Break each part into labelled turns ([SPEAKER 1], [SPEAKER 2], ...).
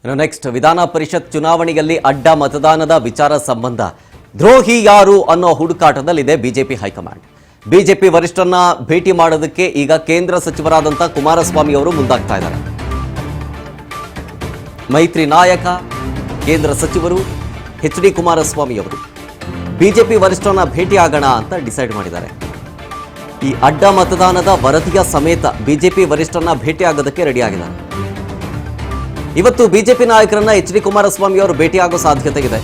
[SPEAKER 1] ಇನ್ನು ನೆಕ್ಸ್ಟ್ ವಿಧಾನ ಪರಿಷತ್ ಚುನಾವಣೆಯಲ್ಲಿ ಅಡ್ಡ ಮತದಾನದ ವಿಚಾರ ಸಂಬಂಧ ದ್ರೋಹಿ ಯಾರು ಅನ್ನೋ ಹುಡುಕಾಟದಲ್ಲಿದೆ ಬಿಜೆಪಿ ಹೈಕಮಾಂಡ್. ಬಿಜೆಪಿ ವರಿಷ್ಠರನ್ನ ಭೇಟಿ ಮಾಡೋದಕ್ಕೆ ಈಗ ಕೇಂದ್ರ ಸಚಿವರಾದಂಥ ಕುಮಾರಸ್ವಾಮಿ ಅವರು ಮುಂದಾಗ್ತಾ ಇದ್ದಾರೆ. ಮೈತ್ರಿ ನಾಯಕ ಕೇಂದ್ರ ಸಚಿವರು ಎಚ್.ಡಿ. ಕುಮಾರಸ್ವಾಮಿ ಅವರು ಬಿಜೆಪಿ ವರಿಷ್ಠರನ್ನ ಭೇಟಿ ಆಗೋಣ ಅಂತ ಡಿಸೈಡ್ ಮಾಡಿದ್ದಾರೆ. ಈ ಅಡ್ಡ ಮತದಾನದ ವರದಿಯ ಸಮೇತ ಬಿಜೆಪಿ ವರಿಷ್ಠರನ್ನ ಭೇಟಿ ಆಗೋದಕ್ಕೆ ರೆಡಿಯಾಗಿದ್ದಾರೆ. ಇವತ್ತು ಬಿಜೆಪಿ ನಾಯಕರನ್ನ ಎಚ್.ಡಿ. ಕುಮಾರಸ್ವಾಮಿ ಅವರು ಭೇಟಿಯಾಗೋ ಸಾಧ್ಯತೆ ಇದೆ.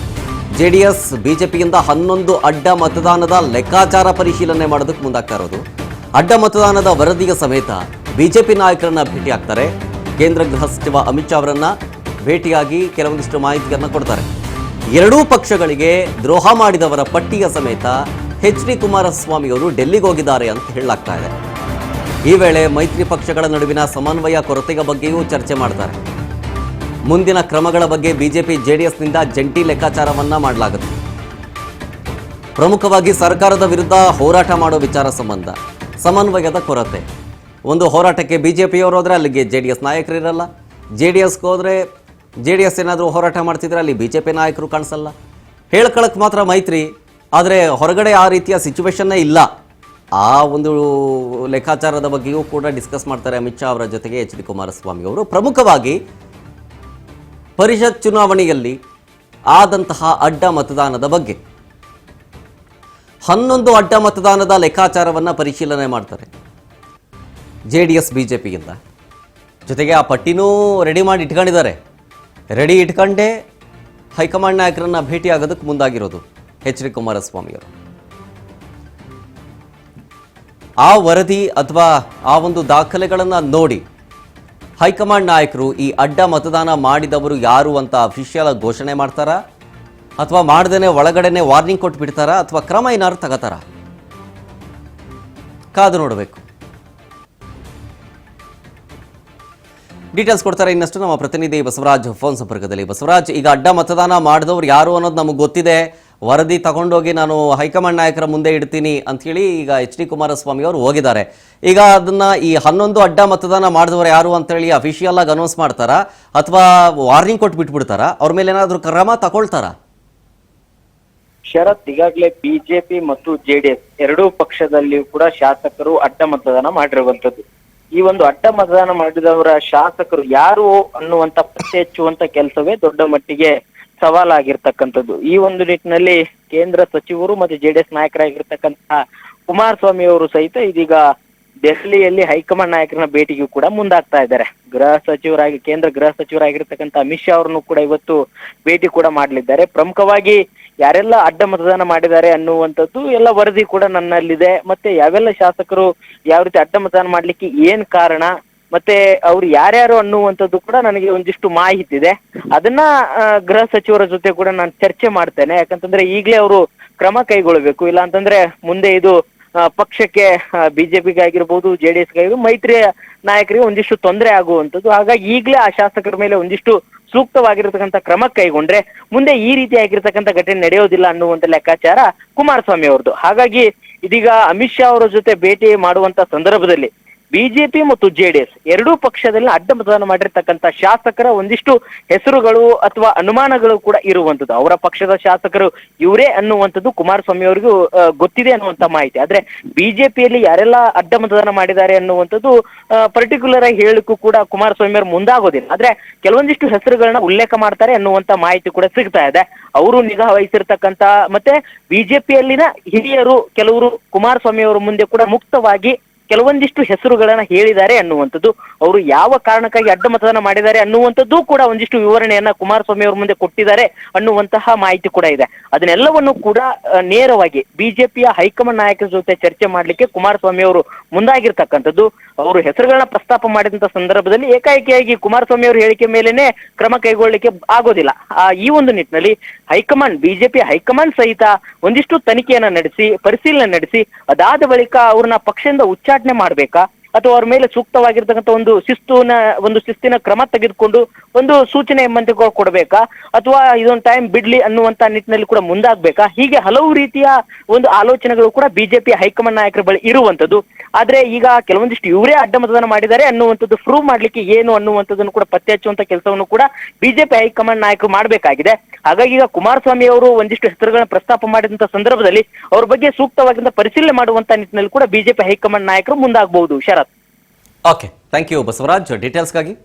[SPEAKER 1] ಜೆಡಿಎಸ್ ಬಿಜೆಪಿಯಿಂದ 11 ಅಡ್ಡ ಮತದಾನದ ಲೆಕ್ಕಾಚಾರ ಪರಿಶೀಲನೆ ಮಾಡೋದಕ್ಕೆ ಮುಂದಾಗ್ತಾ ಇರೋದು. ಅಡ್ಡ ಮತದಾನದ ವರದಿಯ ಸಮೇತ ಬಿಜೆಪಿ ನಾಯಕರನ್ನ ಭೇಟಿಯಾಗ್ತಾರೆ. ಕೇಂದ್ರ ಗೃಹ ಸಚಿವ ಅಮಿತ್ ಶಾ ಅವರನ್ನ ಭೇಟಿಯಾಗಿ ಕೆಲವೊಂದಿಷ್ಟು ಮಾಹಿತಿಯನ್ನು ಕೊಡ್ತಾರೆ. ಎರಡೂ ಪಕ್ಷಗಳಿಗೆ ದ್ರೋಹ ಮಾಡಿದವರ ಪಟ್ಟಿಯ ಸಮೇತ ಎಚ್.ಡಿ. ಕುಮಾರಸ್ವಾಮಿ ಅವರು ಡೆಲ್ಲಿಗೆ ಹೋಗಿದ್ದಾರೆ ಅಂತ ಹೇಳಲಾಗ್ತಾ ಇದೆ. ಈ ವೇಳೆ ಮೈತ್ರಿ ಪಕ್ಷಗಳ ನಡುವಿನ ಸಮನ್ವಯ ಕೊರತೆಯ ಬಗ್ಗೆಯೂ ಚರ್ಚೆ ಮಾಡ್ತಾರೆ. ಮುಂದಿನ ಕ್ರಮಗಳ ಬಗ್ಗೆ ಬಿಜೆಪಿ ಜೆಡಿಎಸ್ನಿಂದ ಜಂಟಿ ಲೆಕ್ಕಾಚಾರವನ್ನ ಮಾಡಲಾಗುತ್ತೆ. ಪ್ರಮುಖವಾಗಿ ಸರ್ಕಾರದ ವಿರುದ್ಧ ಹೋರಾಟ ಮಾಡೋ ವಿಚಾರ ಸಂಬಂಧ ಸಮನ್ವಯದ ಕೊರತೆ. ಒಂದು ಹೋರಾಟಕ್ಕೆ ಬಿಜೆಪಿಯವರು ಹೋದ್ರೆ ಅಲ್ಲಿಗೆ ಜೆಡಿಎಸ್ ನಾಯಕರು ಇರಲ್ಲ. ಜೆಡಿಎಸ್ಗೆ ಹೋದ್ರೆ ಜೆಡಿಎಸ್ ಏನಾದರೂ ಹೋರಾಟ ಮಾಡ್ತಿದ್ರೆ ಅಲ್ಲಿ ಬಿಜೆಪಿ ನಾಯಕರು ಕಾಣಿಸಲ್ಲ. ಹೇಳ್ಕೊಳಕ್ಕೆ ಮಾತ್ರ ಮೈತ್ರಿ, ಆದರೆ ಹೊರಗಡೆ ಆ ರೀತಿಯ ಸಿಚುವೇಶನ್ನೇ ಇಲ್ಲ. ಆ ಒಂದು ಲೆಕ್ಕಾಚಾರದ ಬಗ್ಗೆಯೂ ಕೂಡ ಡಿಸ್ಕಸ್ ಮಾಡ್ತಾರೆ ಅಮಿತ್ ಶಾ ಅವರ ಜೊತೆಗೆ ಎಚ್.ಡಿ. ಕುಮಾರಸ್ವಾಮಿ ಅವರು. ಪ್ರಮುಖವಾಗಿ ಪರಿಷತ್ ಚುನಾವಣೆಯಲ್ಲಿ ಆದಂತಹ ಅಡ್ಡ ಮತದಾನದ ಬಗ್ಗೆ 11 ಅಡ್ಡ ಮತದಾನದ ಲೆಕ್ಕಾಚಾರವನ್ನು ಪರಿಶೀಲನೆ ಮಾಡ್ತಾರೆ ಜೆಡಿಎಸ್ ಬಿಜೆಪಿಗಿಂತ. ಜೊತೆಗೆ ಆ ಪಟ್ಟಿನೂ ರೆಡಿ ಮಾಡಿ ಇಟ್ಕೊಂಡಿದ್ದಾರೆ. ರೆಡಿ ಇಟ್ಕೊಂಡೇ ಹೈಕಮಾಂಡ್ ನಾಯಕರನ್ನ ಭೇಟಿ ಆಗೋದಕ್ಕೆ ಮುಂದಾಗಿರೋದು ಎಚ್.ಡಿ. ಕುಮಾರಸ್ವಾಮಿ ಅವರು. ಆ ವರದಿ ಅಥವಾ ಆ ಒಂದು ದಾಖಲೆಗಳನ್ನು ನೋಡಿ ಹೈಕಮಾಂಡ್ ನಾಯಕರು ಈ ಅಡ್ಡ ಮತದಾನ ಮಾಡಿದವರು ಯಾರು ಅಂತ ಅಫಿಷಿಯಲ್ ಘೋಷಣೆ ಮಾಡ್ತಾರಾ, ಅಥವಾ ಮಾಡ್ದೇನೆ ಒಳಗಡೆನೆ ವಾರ್ನಿಂಗ್ ಕೊಟ್ಟು ಬಿಡ್ತಾರಾ, ಅಥವಾ ಕ್ರಮ ಏನಾದ್ರು ತಗೋತಾರ? ಕಾದು ನೋಡಬೇಕು. ಡೀಟೇಲ್ಸ್ ಕೊಡ್ತಾರೆ ಇನ್ನಷ್ಟು ನಮ್ಮ ಪ್ರತಿನಿಧಿ ಬಸವರಾಜ್ ಫೋನ್ ಸಂಪರ್ಕದಲ್ಲಿ. ಬಸವರಾಜ್, ಈಗ ಅಡ್ಡ ಮತದಾನ ಮಾಡಿದವರು ಯಾರು ಅನ್ನೋದು ನಮಗೆ ಗೊತ್ತಿದೆ. ವರದಿ ತಗೊಂಡೋಗಿ ನಾನು ಹೈಕಮಾಂಡ್ ನಾಯಕರ ಮುಂದೆ ಇಡ್ತೀನಿ ಅಂತ ಹೇಳಿ ಈಗ ಎಚ್.ಡಿ. ಕುಮಾರಸ್ವಾಮಿ ಅವರು ಹೋಗಿದ್ದಾರೆ. ಈಗ ಅದನ್ನ ಈ 11 ಅಡ್ಡ ಮತದಾನ ಮಾಡಿದವರು ಯಾರು ಅಂತ ಹೇಳಿ ಅಫಿಷಿಯಲ್ ಆಗಿ ಅನೌನ್ಸ್ ಮಾಡ್ತಾರಾ, ಅಥವಾ ವಾರ್ನಿಂಗ್ ಕೊಟ್ಟು ಬಿಟ್ಬಿಡ್ತಾರಾ? ಅವ್ರ ಮೇಲೆ ಏನಾದರೂ ಕ್ರಮ ತಗೊಳ್ತಾರಾ?
[SPEAKER 2] ಶರತ್, ಈಗಾಗಲೇ ಬಿಜೆಪಿ ಮತ್ತು ಜೆಡಿಎಸ್ ಎರಡೂ ಪಕ್ಷದಲ್ಲಿ ಕೂಡ ಶಾಸಕರು ಅಡ್ಡ ಮತದಾನ ಮಾಡಿರುವಂತದ್ದು. ಈ ಒಂದು ಅಡ್ಡ ಮತದಾನ ಮಾಡಿದವರ ಶಾಸಕರು ಯಾರು ಅನ್ನುವಂತ ಪತ್ತೆ ಹಚ್ಚುವಂತ ಕೆಲಸವೇ ದೊಡ್ಡ ಮಟ್ಟಿಗೆ ಸವಾಲಾಗಿರ್ತಕ್ಕಂಥದ್ದು. ಈ ಒಂದು ನಿಟ್ಟಿನಲ್ಲಿ ಕೇಂದ್ರ ಸಚಿವರು ಮತ್ತು ಜೆಡಿಎಸ್ ನಾಯಕರಾಗಿರ್ತಕ್ಕಂತಹ ಕುಮಾರಸ್ವಾಮಿ ಅವರು ಸಹಿತ ಇದೀಗ ದೆಹಲಿಯಲ್ಲಿ ಹೈಕಮಾಂಡ್ ನಾಯಕರನ್ನ ಭೇಟಿಗೂ ಕೂಡ ಮುಂದಾಗ್ತಾ ಇದ್ದಾರೆ. ಕೇಂದ್ರ ಗೃಹ ಸಚಿವರಾಗಿರ್ತಕ್ಕಂಥ ಅಮಿತ್ ಶಾ ಅವರನ್ನು ಕೂಡ ಇವತ್ತು ಭೇಟಿ ಕೂಡ ಮಾಡಲಿದ್ದಾರೆ. ಪ್ರಮುಖವಾಗಿ ಯಾರೆಲ್ಲ ಅಡ್ಡ ಮತದಾನ ಮಾಡಿದ್ದಾರೆ ಅನ್ನುವಂಥದ್ದು ಎಲ್ಲ ವರದಿ ಕೂಡ ನನ್ನಲ್ಲಿದೆ. ಮತ್ತೆ ಯಾವೆಲ್ಲ ಶಾಸಕರು ಯಾವ ರೀತಿ ಅಡ್ಡ ಮತದಾನ ಮಾಡ್ಲಿಕ್ಕೆ ಏನ್ ಕಾರಣ, ಮತ್ತೆ ಅವ್ರು ಯಾರ್ಯಾರು ಅನ್ನುವಂಥದ್ದು ಕೂಡ ನನಗೆ ಒಂದಿಷ್ಟು ಮಾಹಿತಿ ಇದೆ. ಅದನ್ನ ಗೃಹ ಸಚಿವರ ಜೊತೆ ಕೂಡ ನಾನು ಚರ್ಚೆ ಮಾಡ್ತೇನೆ. ಯಾಕಂತಂದ್ರೆ ಈಗಲೇ ಅವರು ಕ್ರಮ ಕೈಗೊಳ್ಳಬೇಕು. ಇಲ್ಲ ಅಂತಂದ್ರೆ ಮುಂದೆ ಇದು ಪಕ್ಷಕ್ಕೆ ಬಿಜೆಪಿಗೆ ಆಗಿರ್ಬೋದು, ಜೆಡಿಎಸ್ಗೆ ಆಗಿರ್ಬೋದು, ಮೈತ್ರಿಯ ನಾಯಕರಿಗೆ ಒಂದಿಷ್ಟು ತೊಂದರೆ ಆಗುವಂಥದ್ದು. ಹಾಗಾಗಿ ಈಗಲೇ ಆ ಶಾಸಕರ ಮೇಲೆ ಒಂದಿಷ್ಟು ಸೂಕ್ತವಾಗಿರ್ತಕ್ಕಂಥ ಕ್ರಮ ಕೈಗೊಂಡ್ರೆ ಮುಂದೆ ಈ ರೀತಿ ಆಗಿರ್ತಕ್ಕಂಥ ಘಟನೆ ನಡೆಯೋದಿಲ್ಲ ಅನ್ನುವಂಥ ಲೆಕ್ಕಾಚಾರ ಕುಮಾರಸ್ವಾಮಿ ಅವ್ರದ್ದು. ಹಾಗಾಗಿ ಇದೀಗ ಅಮಿತ್ ಶಾ ಅವರ ಜೊತೆ ಭೇಟಿ ಮಾಡುವಂತ ಸಂದರ್ಭದಲ್ಲಿ ಬಿಜೆಪಿ ಮತ್ತು ಜೆಡಿಎಸ್ ಎರಡೂ ಪಕ್ಷದಲ್ಲಿ ಅಡ್ಡ ಮತದಾನ ಮಾಡಿರ್ತಕ್ಕಂಥ ಶಾಸಕರ ಒಂದಿಷ್ಟು ಹೆಸರುಗಳು ಅಥವಾ ಅನುಮಾನಗಳು ಕೂಡ ಇರುವಂತದ್ದು. ಅವರ ಪಕ್ಷದ ಶಾಸಕರು ಇವರೇ ಅನ್ನುವಂಥದ್ದು ಕುಮಾರಸ್ವಾಮಿ ಅವರಿಗೂ ಗೊತ್ತಿದೆ ಅನ್ನುವಂತ ಮಾಹಿತಿ. ಆದ್ರೆ ಬಿಜೆಪಿಯಲ್ಲಿ ಯಾರೆಲ್ಲ ಅಡ್ಡ ಮತದಾನ ಮಾಡಿದ್ದಾರೆ ಅನ್ನುವಂಥದ್ದು ಪರ್ಟಿಕ್ಯುಲರ್ ಆಗಿ ಹೇಳಕ್ಕೂ ಕೂಡ ಕುಮಾರಸ್ವಾಮಿ ಅವರು ಮುಂದಾಗೋದಿಲ್ಲ. ಆದ್ರೆ ಕೆಲವೊಂದಿಷ್ಟು ಹೆಸರುಗಳನ್ನ ಉಲ್ಲೇಖ ಮಾಡ್ತಾರೆ ಅನ್ನುವಂತ ಮಾಹಿತಿ ಕೂಡ ಸಿಗ್ತಾ ಇದೆ. ಅವರು ನಿಗಾ ವಹಿಸಿರ್ತಕ್ಕಂಥ ಮತ್ತೆ ಬಿಜೆಪಿಯಲ್ಲಿನ ಹಿರಿಯರು ಕೆಲವರು ಕುಮಾರಸ್ವಾಮಿ ಅವರ ಮುಂದೆ ಕೂಡ ಮುಕ್ತವಾಗಿ ಕೆಲವೊಂದಿಷ್ಟು ಹೆಸರುಗಳನ್ನ ಹೇಳಿದ್ದಾರೆ ಅನ್ನುವಂಥದ್ದು. ಅವರು ಯಾವ ಕಾರಣಕ್ಕಾಗಿ ಅಡ್ಡ ಮತದಾನ ಮಾಡಿದ್ದಾರೆ ಅನ್ನುವಂಥದ್ದು ಕೂಡ ಒಂದಿಷ್ಟು ವಿವರಣೆಯನ್ನ ಕುಮಾರಸ್ವಾಮಿ ಅವ್ರ ಮುಂದೆ ಕೊಟ್ಟಿದ್ದಾರೆ ಅನ್ನುವಂತಹ ಮಾಹಿತಿ ಕೂಡ ಇದೆ. ಅದನ್ನೆಲ್ಲವನ್ನು ಕೂಡ ನೇರವಾಗಿ ಬಿಜೆಪಿಯ ಹೈಕಮಾಂಡ್ ನಾಯಕರ ಜೊತೆ ಚರ್ಚೆ ಮಾಡ್ಲಿಕ್ಕೆ ಕುಮಾರಸ್ವಾಮಿ ಅವರು ಮುಂದಾಗಿರ್ತಕ್ಕಂಥದ್ದು. ಅವರು ಹೆಸರುಗಳನ್ನ ಪ್ರಸ್ತಾಪ ಮಾಡಿದಂತ ಸಂದರ್ಭದಲ್ಲಿ ಏಕಾಏಕಿಯಾಗಿ ಕುಮಾರಸ್ವಾಮಿ ಅವರ ಹೇಳಿಕೆ ಮೇಲೆನೆ ಕ್ರಮ ಕೈಗೊಳ್ಳಲಿಕ್ಕೆ ಆಗೋದಿಲ್ಲ. ಈ ಒಂದು ನಿಟ್ಟಿನಲ್ಲಿ ಹೈಕಮಾಂಡ್ ಬಿಜೆಪಿ ಹೈಕಮಾಂಡ್ ಸಹಿತ ಒಂದಿಷ್ಟು ತನಿಖೆಯನ್ನ ನಡೆಸಿ ಪರಿಶೀಲನೆ ನಡೆಸಿ ಅದಾದ ಬಳಿಕ ಅವ್ರನ್ನ ಪಕ್ಷದಿಂದ ಉಚ್ಚಾಟನೆ ಮಾಡ್ಬೇಕಾ ಅಥವಾ ಅವ್ರ ಮೇಲೆ ಸೂಕ್ತವಾಗಿರ್ತಕ್ಕಂಥ ಒಂದು ಶಿಸ್ತಿನ ಕ್ರಮ ತೆಗೆದುಕೊಂಡು ಒಂದು ಸೂಚನೆ ಎಂಬಂತೆ ಕೊಡಬೇಕಾ, ಅಥವಾ ಇದೊಂದು ಟೈಮ್ ಬಿಡ್ಲಿ ಅನ್ನುವಂತ ನಿಟ್ಟಿನಲ್ಲಿ ಕೂಡ ಮುಂದಾಗ್ಬೇಕಾ? ಹೀಗೆ ಹಲವು ರೀತಿಯ ಒಂದು ಆಲೋಚನೆಗಳು ಕೂಡ ಬಿಜೆಪಿ ಹೈಕಮಾಂಡ್ ನಾಯಕರ ಬಳಿ ಇರುವಂತದ್ದು. ಆದ್ರೆ ಈಗ ಕೆಲವೊಂದಿಷ್ಟು ಇವರೇ ಅಡ್ಡ ಮತದಾನ ಮಾಡಿದ್ದಾರೆ ಅನ್ನುವಂಥದ್ದು ಪ್ರೂವ್ ಮಾಡ್ಲಿಕ್ಕೆ ಏನು ಅನ್ನುವಂಥದ್ದನ್ನು ಕೂಡ ಪತ್ತೆ ಹಚ್ಚುವಂತ ಕೆಲಸವನ್ನು ಕೂಡ ಬಿಜೆಪಿ ಹೈಕಮಾಂಡ್ ನಾಯಕರು ಮಾಡಬೇಕಾಗಿದೆ. ಹಾಗಾಗಿ ಈಗ ಕುಮಾರಸ್ವಾಮಿ ಅವರು ಒಂದಿಷ್ಟು ಹೆಸರುಗಳನ್ನ ಪ್ರಸ್ತಾಪ ಮಾಡಿದಂತ ಸಂದರ್ಭದಲ್ಲಿ ಅವ್ರ ಬಗ್ಗೆ ಸೂಕ್ತವಾಗಿಂದ ಪರಿಶೀಲನೆ ಮಾಡುವಂತ ನಿಟ್ಟಿನಲ್ಲಿ ಕೂಡ ಬಿಜೆಪಿ ಹೈಕಮಾಂಡ್ ನಾಯಕರು ಮುಂದಾಗಬಹುದು. Sharath.
[SPEAKER 1] Okay, thank you Basavaraj ಡೀಟೇಲ್ಸ್ಗಾಗಿ.